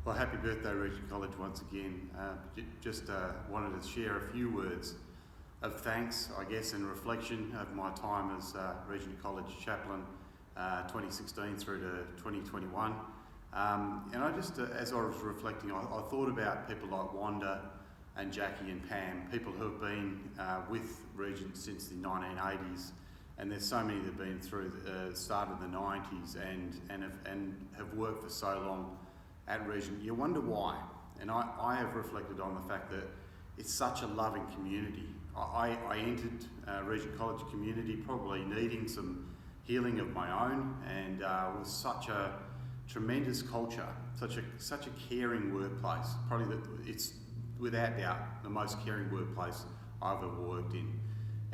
Well, happy birthday, Regent College, once again. Just wanted to share a few words of thanks, I guess, and reflection of my time as Regent College chaplain, 2016 through to 2021. And I just, as I was reflecting, I thought about people like Wanda and Jackie and Pam, people who have been with Regent since the 1980s, and there's so many that have been through the start of the 90s and have worked for so long at Regent. You wonder why, and I have reflected on the fact that it's such a loving community. I entered Regent College community probably needing some healing of my own, and with such a tremendous culture, such a caring workplace. Probably it's without doubt the most caring workplace I've ever worked in,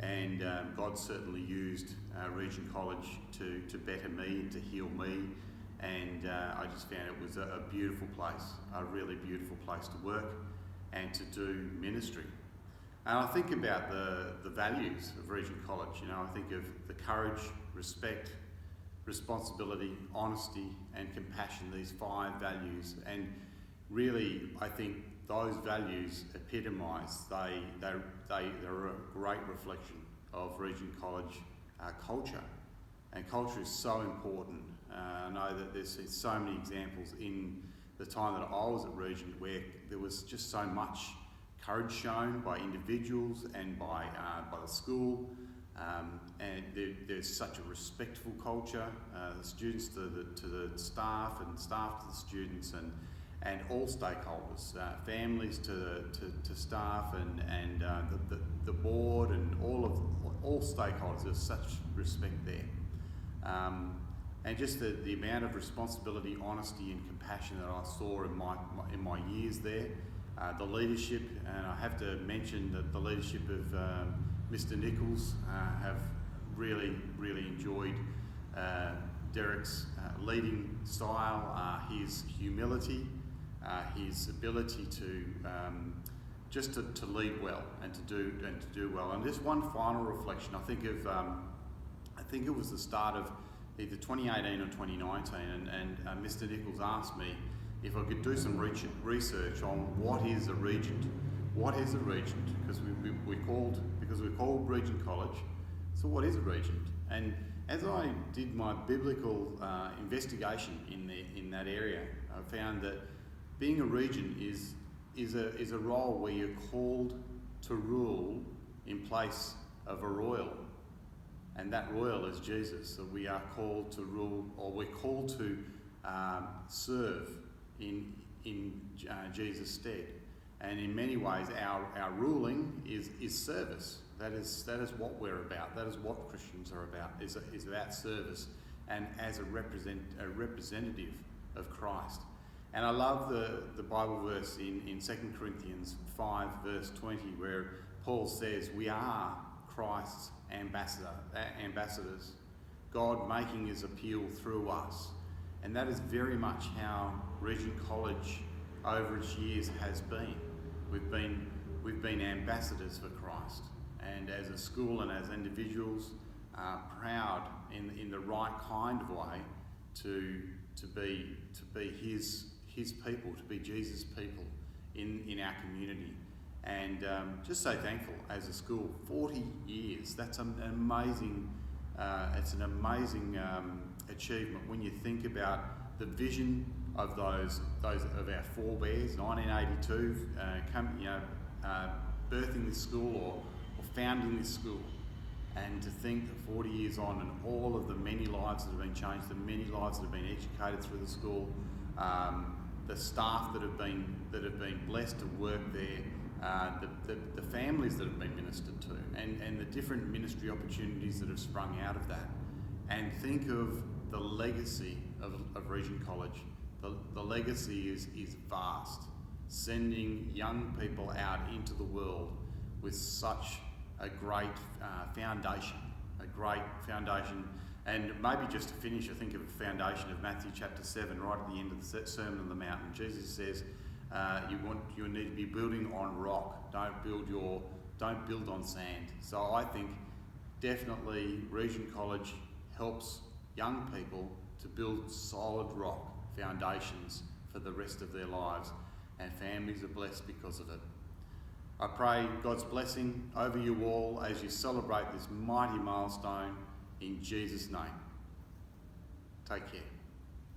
and God certainly used Regent College to better me and to heal me, and I just found it was a beautiful place, a really beautiful place to work and to do ministry. And I think about the values of Regent College. You know, I think of the courage, respect, responsibility, honesty and compassion, these 5 values. And really, I think those values epitomise, they're a great reflection of Regent College culture. And culture is so important. I know that there's so many examples in the time that I was at Regent where there was just so much courage shown by individuals and by the school, and there's such a respectful culture, the students to the staff and staff to the students, and all stakeholders, families to staff and the board and all stakeholders. There's such respect there, and just the amount of responsibility, honesty and compassion that I saw in my years there. The leadership, and I have to mention that the leadership of Mr. Nichols have really enjoyed Derek's leading style, his humility, his ability to just to lead well and to do well. And just one final reflection. I think it was the start of either 2018 or 2019, and Mr. Nichols asked me if I could do some research on what is a regent. What is a regent? Because we're called Regent College. So what is a regent? And as I did my biblical investigation in that area, I found that being a regent is a role where you're called to rule in place of a royal. And that royal is Jesus. So we are called to rule, or we're called to serve in Jesus' stead. And in many ways our ruling is service. That is what we're about. That is what Christians are about, is about service and as a representative of Christ. And I love the Bible verse in 2 Corinthians 5 verse 20 where Paul says we are Christ's ambassadors, God making his appeal through us. And that is very much how Regent College over its years has been. We've been ambassadors for Christ, and as a school and as individuals, proud in the right kind of way to be his people, to be Jesus' people in our community, and just so thankful as a school. 40 years. That's an amazing. It's an amazing achievement when you think about the vision of those of our forebears, 1982, birthing this school or founding this school, and to think that 40 years on and all of the many lives that have been changed, the many lives that have been educated through the school, the staff that have been blessed to work there, the families that have been ministered to, and the different ministry opportunities that have sprung out of that. And think of the legacy of Regent College. The legacy is vast, sending young people out into the world with such a great foundation. And maybe just to finish, I think of a foundation of Matthew chapter 7, right at the end of the Sermon on the Mount. Jesus says, you need to be building on rock. Don't build on sand. So I think definitely Regent College helps young people to build solid rock foundations for the rest of their lives, and families are blessed because of it. I pray God's blessing over you all as you celebrate this mighty milestone in Jesus' name. Take care.